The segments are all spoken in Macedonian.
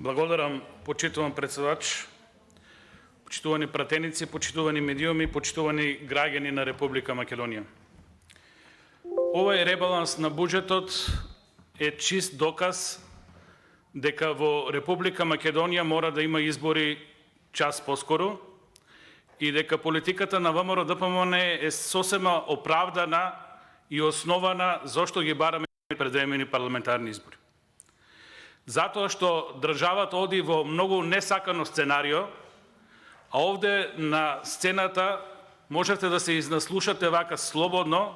Благодарам, почитуван председач, почитувани пратеници, почитувани медиуми, почитувани граѓани на Република Македонија. Овој ребаланс на буџетот е чист доказ дека во Република Македонија мора да има избори час поскоро и дека политиката на ВМРО-ДПМН е сосема оправдана и основана зошто ги бараме предвремени парламентарни избори. Затоа што државата оди во многу несакано сценарио, а овде на сцената можете да се изнаслушате вака слободно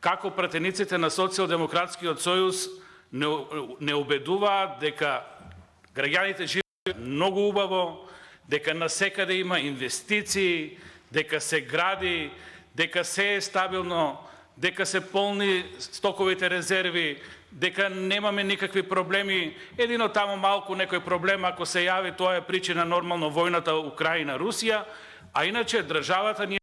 како пратениците на Социјалдемократскиот сојуз не убедуваат дека граѓаните живеат многу убаво, дека насекаде има инвестиции, дека се гради, дека се е стабилно, дека се полни стоковите резерви, дека немаме никакви проблеми. Едино тамо малку некој проблем, ако се јави, тоа е причина нормално војната Украина-Русија, а иначе државата ни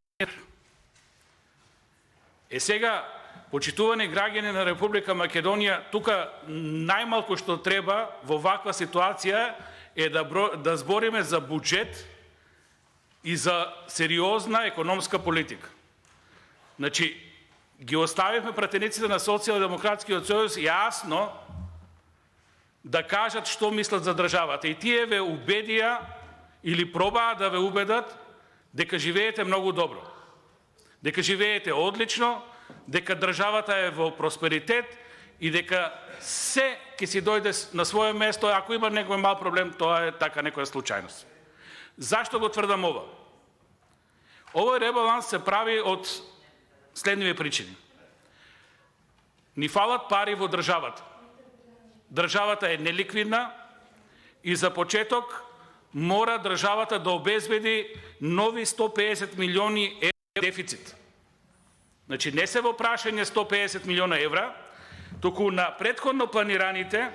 е сега, почитувани граѓани на Република Македонија, тука најмалку што треба во ваква ситуација е да збориме за буџет и за сериозна економска политика. Значи, ги оставивме пратениците на Социјалдемократскиот сојуз јасно да кажат што мислат за државата. И тие ве убедија или пробаа да ве убедат дека живеете многу добро, дека живеете одлично, дека државата е во просперитет и дека се ќе си дојде на своје место, ако има некој мал проблем, тоа е така некоја случајност. Зашто го тврдам ова? Овој ребаланс се прави од следниви причини. Ни фалат пари во државата. Државата е неликвидна и за почеток мора државата да обезбеди нови 150 милиони евра дефицит. Значи не се во прашање 150 милиона евра, туку на претходно планираните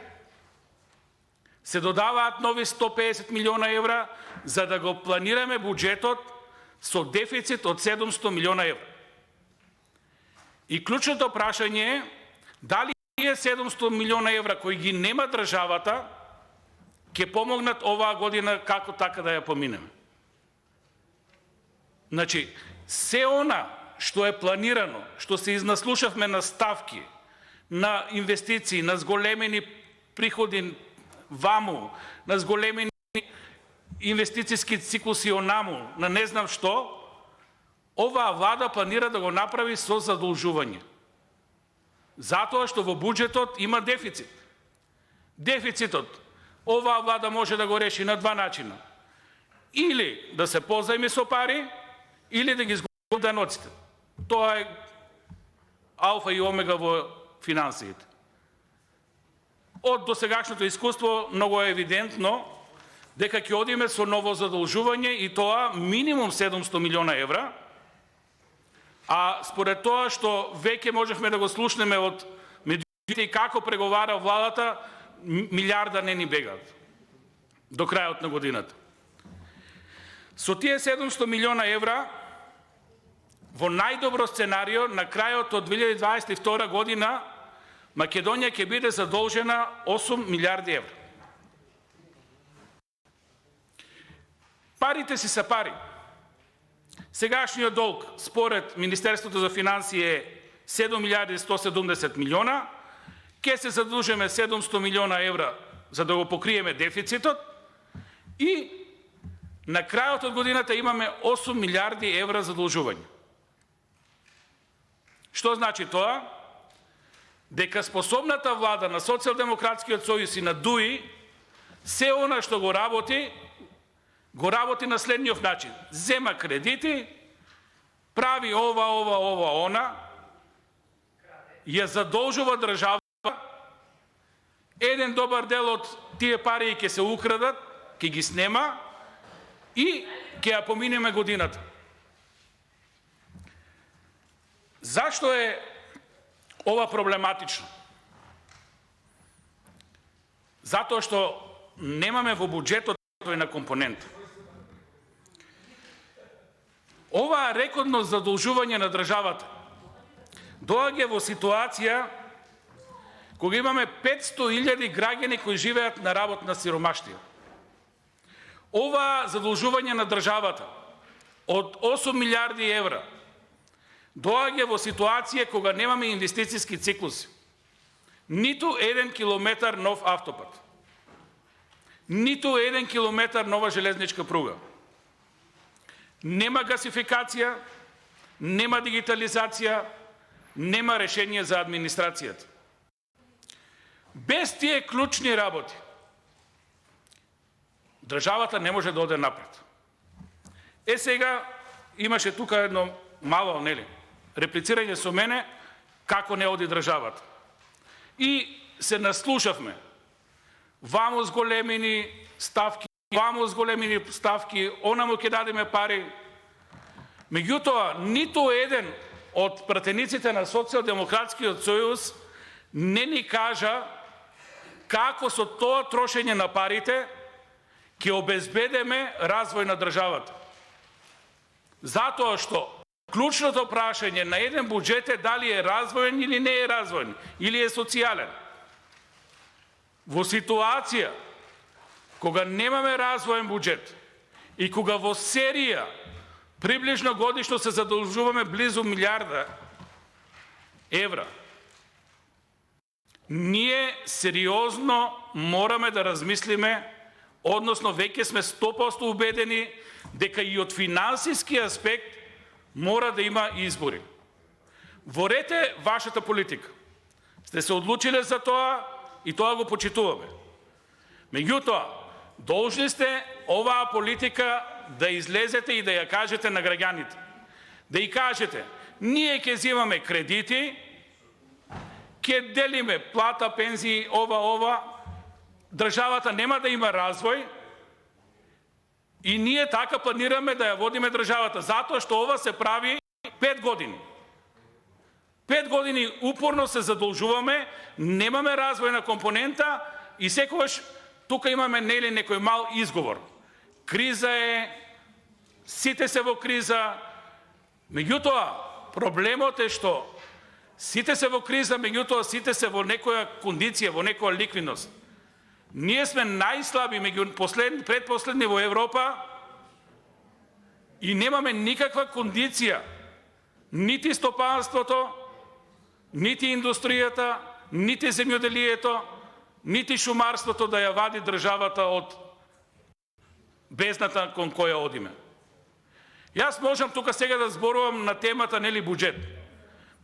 се додаваат нови 150 милиона евра за да го планираме буџетот со дефицит од 700 милиона евра. И клучното прашање е дали тие 700 милиона евра кои ги нема државата ќе помогнат оваа година како така да ја поминеме. Значи, се она што е планирано, што се изнаслушавме на ставки, на инвестиции, на зголемени приходи ваму, на зголемени инвестициски циклуси онаму, на не знам што, оваа влада планира да го направи со задолжување. Затоа што во буџетот има дефицит. Дефицитот оваа влада може да го реши на два начина. Или да се позајми со пари, или да ги изгуби даноците. Тоа е алфа и омега во финансиите. Од досегашното искуство многу е евидентно дека ќе одиме со ново задолжување и тоа минимум 700 милиона евра, а според тоа што веќе можевме да го слушнеме од медиумите и како преговара владата, милиарда не ни бегаат до крајот на годината. Со тие 700 милиона евра, во најдобро сценарио, на крајот од 2022 година, Македонија ќе биде задолжена 8 милиарди евра. Парите си се пари. Сегашниот долг, според Министерството за финансии, е 7 милиарди 170 милиона, ќе се задолжиме 700 милиона евра за да го покриеме дефицитот и на крајот од годината имаме 8 милиарди евра задолжување. Што значи тоа? Дека способната влада на Социјалдемократскиот сојуз и на ДУИ се она што го работи на следниот начин. Зема кредити, прави ова, она, ја задолжува држава, еден добар дел од тие пари ќе се украдат, ќе ги снема и ќе ја поминеме годината. Зашто е ова проблематично? Затоа што немаме во буџетот на компонента. Ова рекордно задолжување на државата доаѓа во ситуација кога имаме 500.000 граѓани кои живеат на работна сиромаштија. Ова задолжување на државата од 8 милиарди евра доаѓа во ситуација кога немаме инвестицијски циклуси. Ниту 1 километар нов автопат. Ниту 1 километар нова железничка пруга. Нема гасификација, нема дигитализација, нема решение за администрацијата. Без тие клучни работи, државата не може да оде напред. Сега имаше тука едно мало, реплицирање со мене, како не оди државата. И се наслушавме. Ваму с големини ставки, онаму ќе дадеме пари. Меѓутоа, ниту еден од пратениците на Социјалдемократскиот сојуз не ни кажа како со тоа трошење на парите ќе обезбедиме развој на државата. Затоа што клучното прашање на еден буџет е дали е развоен или не е развоен, или е социјален. Во ситуација кога немаме развоен буџет и кога во серија приближно годишно се задолжуваме близу милиарда евра, ние сериозно мораме да размислиме, односно веќе сме 100% убедени дека и од финансиски аспект мора да има избори. Ворете вашата политика. Сте се одлучиле за тоа и тоа го почитуваме. Меѓутоа, должни сте оваа политика да излезете и да ја кажете на граѓаните. Да ја кажете, ние ќе земаме кредити, ќе делиме плата, пензии, ова, државата нема да има развој и ние така планираме да ја водиме државата, затоа што ова се прави 5 години. 5 години упорно се задолжуваме, немаме развојна компонента и секогаш тука имаме некој мал изговор. Криза е, сите се во криза. Меѓутоа, проблемот е што сите се во криза, меѓутоа сите се во некоја кондиција, во некоја ликвидност. Ние сме најслаби меѓу предпоследни во Европа и немаме никаква кондиција, нити стопанството, нити индустријата, нити земјоделието, нити шумарството да ја вади државата од бездната кон која одиме. Јас можам тука сега да зборувам на темата буџет.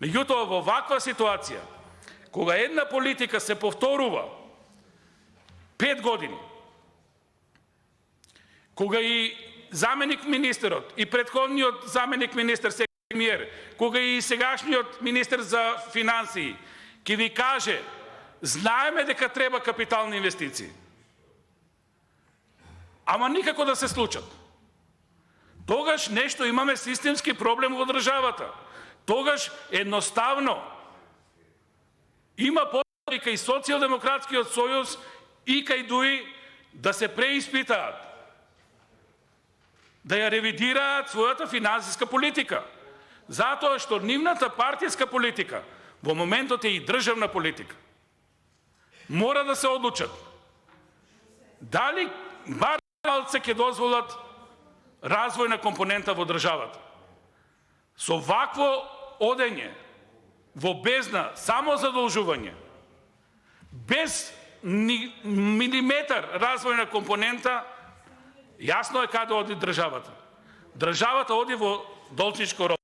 Меѓутоа, во ваква ситуација, кога една политика се повторува 5 години, кога и заменик министерот, и претходниот заменик министер, премиер, кога и сегашниот министер за финансии, ќе ви каже, знаеме дека треба капитални инвестиции, ама никако да се случат. Тогаш нешто имаме системски проблем во државата. Тогаш едноставно има потреба кај Социјалдемократскиот сојуз и кај ДУИ да се преиспитаат, да ја ревидираат својата финансиска политика. Затоа што нивната партијска политика во моментот е и државна политика. Мора да се одлучат дали бар малце ќе дозволат развојна компонента во државата. Со вакво одење во бездна само задолжување, без ни милиметар развојна компонента, јасно е каде оди државата. Државата оди во должничко робство.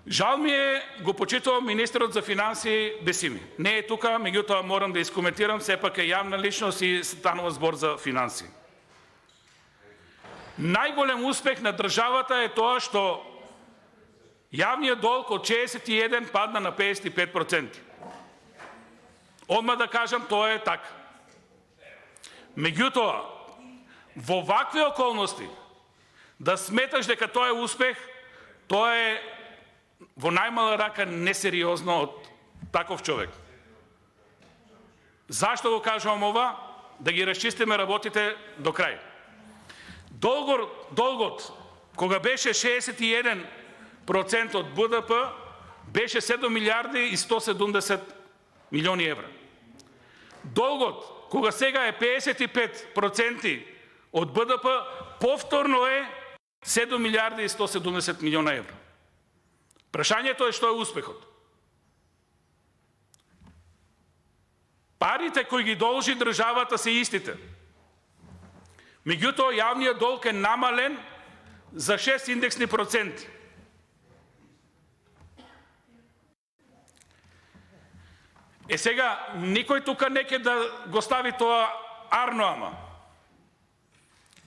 Жал ми е, го почитувам министерот за финансии Бесими. Не е тука, меѓутоа морам да искоментирам, сепак е јавна личност и станува збор за финансии. Најголем успех на државата е тоа што јавниот долг од 61 падна на 55%. Одма да кажам, тоа е така. Меѓутоа, во вакви околности, да сметаш дека тоа е успех, тоа е во најмала рака несериозно од таков човек. Зашто го кажувам ова? Да ги расчистиме работите до крај. Долгот, кога беше 61% од БДП, беше 7 милиарди и 170 милиони евра. Долгот, кога сега е 55% од БДП, повторно е 7 милиарди и 170 милиона евра. Прашањето е што е успехот. Парите кои ги должи државата се истите. Меѓутоа, јавниот долг е намален за 6 индексни проценти. Сега, никој тука не ќе да го стави тоа арно, ама.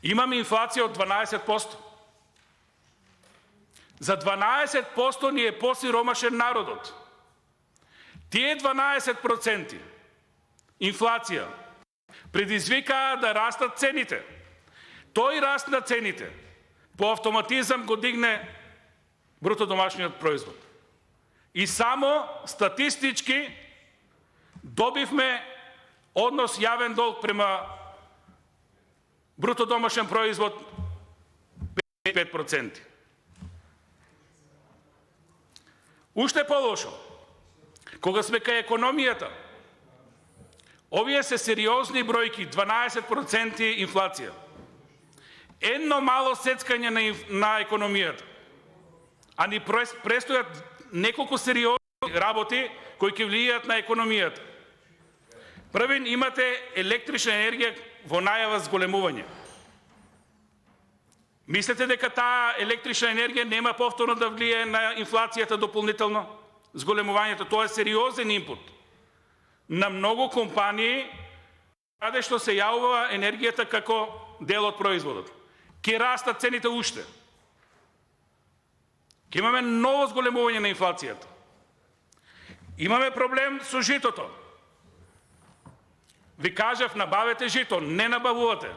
Имаме инфлација од 12%. За 12% ни е посиромашен народот. Тие 12% инфлација предизвикаа да растат цените. Тој раст на цените по автоматизам го дигне бруто домашниот производ. И само статистички добивме однос јавен долг према бруто домашен производ 5%. Уште полошо, кога сме кај економијата, овие се сериозни бројки, 12% инфлација. Едно мало сецкање на економијата, а ни престојат неколку сериозни работи кои ќе влијаат на економијата. Првен, имате електрична енергија во најава зголемување. Мислите дека таа електрична енергија нема повторно да влие на инфлацијата дополнително? Зголемувањето, тоа е сериозен инпут на многу компании, каде што се јавува енергијата како дел од производот. Ке растат цените уште. Ке имаме ново зголемување на инфлацијата. Имаме проблем со житото. Ви кажав, набавете жито, не набавувате.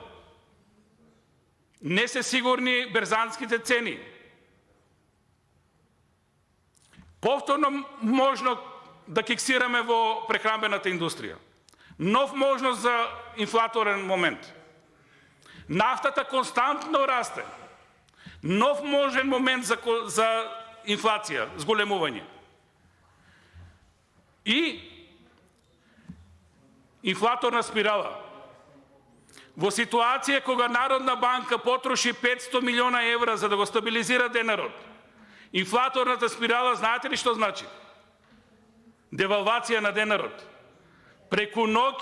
Не се сигурни берзанските цени. Повторно можно да киксираме во прехранбената индустрија. Нов можност за инфлаторен момент. Нафтата константно расте. Нов можен момент за инфлација, зголемување. И инфлаторна спирала. Во ситуација кога Народна банка потроши 500 милиона евра за да го стабилизира денарот, инфлаторната спирала, знаете ли што значи? Девалвација на денарот. Преку ноќ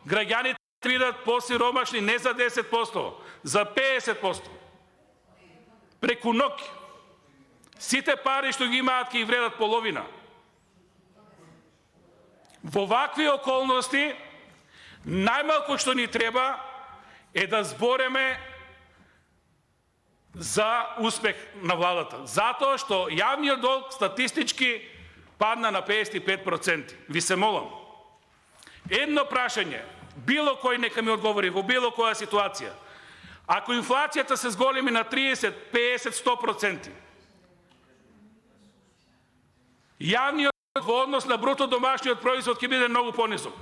граѓаните бидат посиромашни не за 10%, за 50%. Преку ноќ. Сите пари што ги имаат ќе ги вредат половина. Во вакви околности, најмалку што ни треба е да збореме за успех на владата. Затоа што јавниот долг статистички падна на 55%. Ви се молам. Едно прашање, било кој нека ми одговори во било која ситуација. Ако инфлацијата се зголеми на 30, 50, 100%, јавниот во однос на бруто домашниот производ ќе биде многу понисок.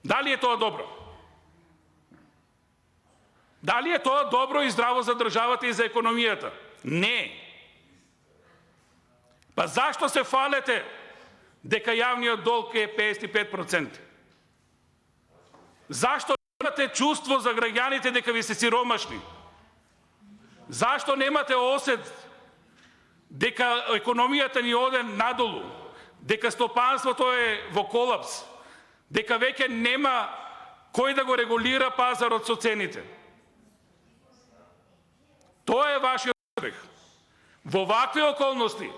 Дали е тоа добро? Дали е тоа добро и здраво за државата и за економијата? Не. Па зашто се фалете дека јавниот долг е 55%? Зашто немате чувство за граѓаните дека ви се сиромашни? Зашто немате осет дека економијата ни оде надолу, дека стопанството е во колапс, дека веќе нема кој да го регулира пазарот со цените? Тоа е вашиот успех. Во вакви околности,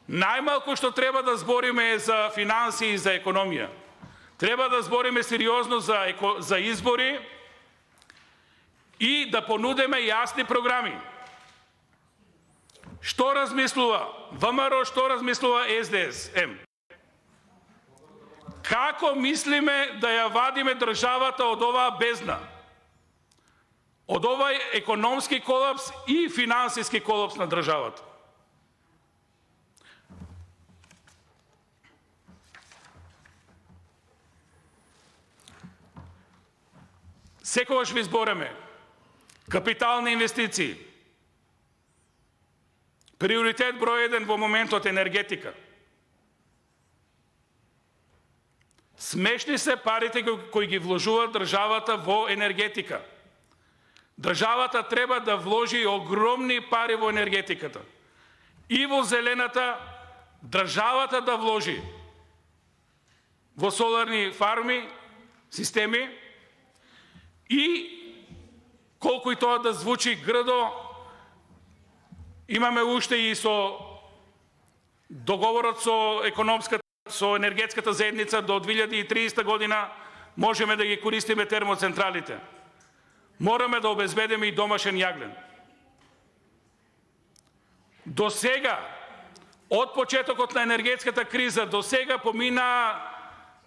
најмалку што треба да збориме е за финансии и за економија. Треба да збориме сериозно за избори и да понудиме јасни програми. Што размислува ВМРО, што размислува СДСМ? Како мислиме да ја вадиме државата од оваа бездна? Од овај економски колапс и финансиски колапс на државата? Секогаш ви збореме капитални инвестиции. Приоритет број 1 во моментот енергетика. Смешни се парите кои ги вложува државата во енергетика. Државата треба да вложи огромни пари во енергетиката. И во зелената, државата да вложи во соларни фарми, системи, и колку и тоа да звучи грдо, имаме уште и со договорот со енергетската заедница до 2030 година можеме да ги користиме термоцентралите. Мораме да обезбедиме и домашен јаглен. До сега, од почетокот на енергетската криза, до сега помина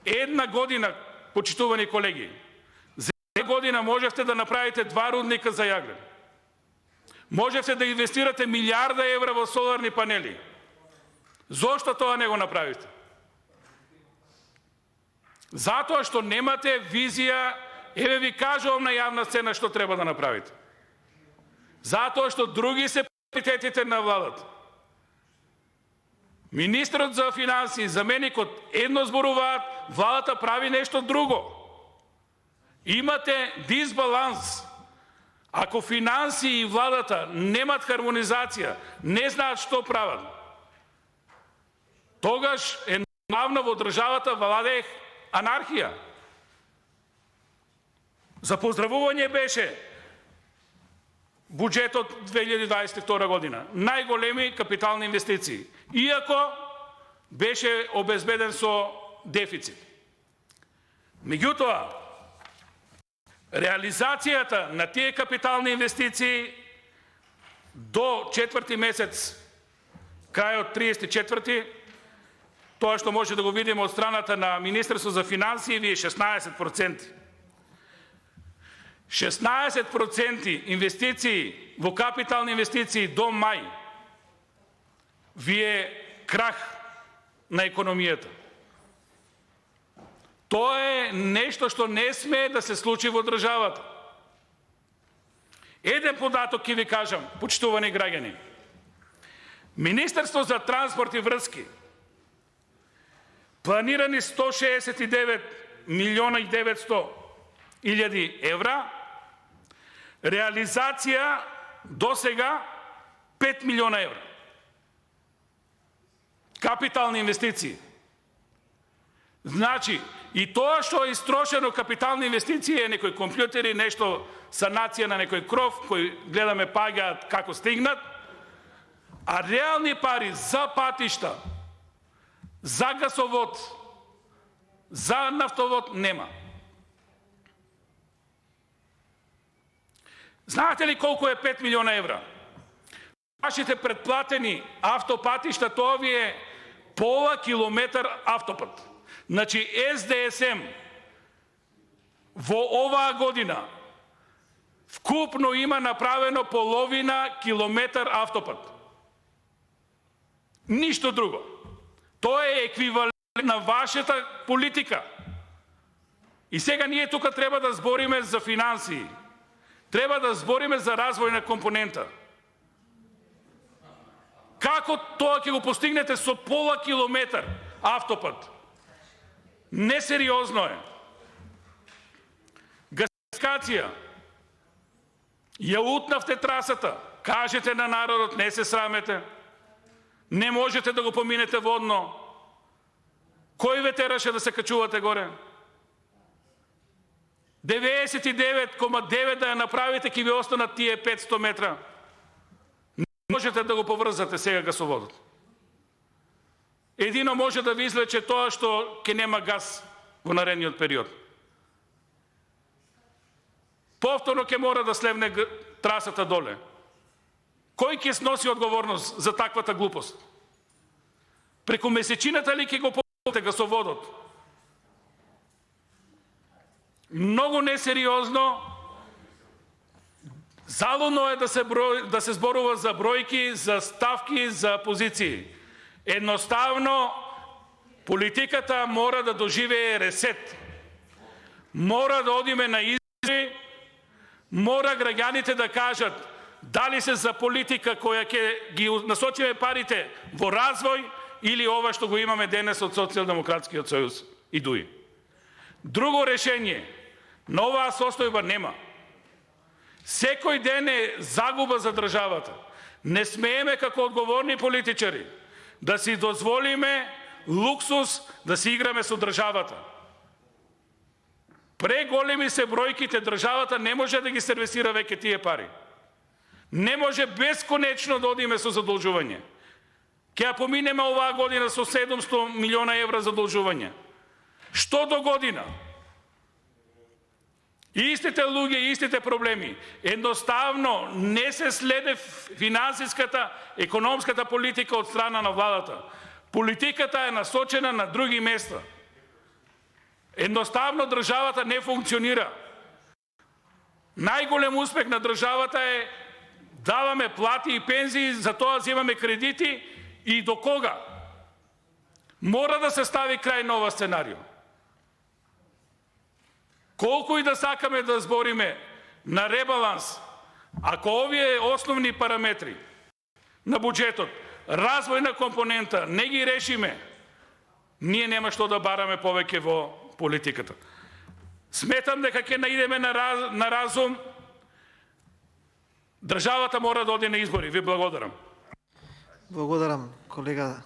една година, почитувани колеги. За една година можевте да направите 2 рудника за јаглен. Можевте да инвестирате милиарда евра во соларни панели. Зошто тоа не го направите? Затоа што немате визија. Еве ви кажувам на јавна сцена што треба да направите. Затоа што други се приоритетите на владата. Министрот за финансии, заменикот едно зборуваат, владата прави нешто друго. Имате дисбаланс. Ако финансии и владата немат хармонизација, не знаат што прават, тогаш е главно во државата владее анархија. За поздравување беше буџетот 2022 година. Најголеми капитални инвестиции. Иако беше обезбеден со дефицит. Меѓутоа, реализацијата на тие капитални инвестиции до 4 месец, крајот 34, тоа што може да го видиме од страната на Министерство за финансии, е 16%. 16% инвестиции во капитални инвестиции до мај ви е крах на економијата. Тоа е нешто што не смее да се случи во државата. Еден податок ќе ви кажам, почитувани граѓани. Министерство за транспорт и врски планирани 169 милиона и 900 илјади евра, реализација до сега 5 милиона евра. Капитални инвестиции. Значи, и тоа што е истрошено капитални инвестиции е некои компјутери, нешто санација на некој кров, кој гледаме паѓаат како стигнат, а реални пари за патишта, за гасовод, за нафтовод нема. Знаете ли колку е 5 милиона евра? Вашите предплатени автопатишта, тоа ви е пола километар автопат. Значи, СДСМ во оваа година вкупно има направено половина километар автопат. Ништо друго. Тоа е еквивалент на вашата политика. И сега ние тука треба да збориме за финансии. Треба да збориме за развојна компонента. Како тоа ќе го постигнете со пола километар автопат? Несериозно е. Газификација. Ја утнавте трасата. Кажете на народот, не се срамете. Не можете да го поминете водно. Кој ве тераше да се качувате горе? 99,9 да ја направите, ќе ви останат тие 500 метра. Не можете да го поврзате сега гасоводот. Едино може да ви излече тоа што ќе нема газ во наредниот период. Повторно ќе мора да слевне трасата доле. Кој ќе сноси одговорност за таквата глупост? Преку месечината ли ќе го повторите гасоводот? Многу несериозно. Залудно е да се зборува за бројки, за ставки, за позиции. Едноставно, политиката мора да доживее ресет. Мора да одиме на избори, мора граѓаните да кажат дали се за политика која ќе ги насочиме парите во развој или ова што го имаме денес од Социјалдемократскиот сојуз и ДУИ. Друго решение на оваа состојба нема. Секој ден е загуба за државата. Не смееме како одговорни политичари да си дозволиме луксус да си играме со државата. Преголеми се бројките, државата не може да ги сервисира веќе тие пари. Не може бесконечно да одиме со задолжување. Ќе ја поминеме оваа година со 700 милиона евра задолжување. Што до година? Истите луѓе, истите проблеми. Едноставно не се следе финансиската, економската политика од страна на владата. Политиката е насочена на други места. Едноставно државата не функционира. Најголем успех на државата е даваме плати и пензии, за тоа земаме кредити и до кога? Мора да се стави крај на ова сценарио. Колку и да сакаме да збориме на ребаланс, ако овие основни параметри на буџетот, развојна компонента, не ги решиме, ние нема што да бараме повеќе во политиката. Сметам дека ќе наидеме на разум. Државата мора да оди на избори. Ви благодарам. Благодарам, колега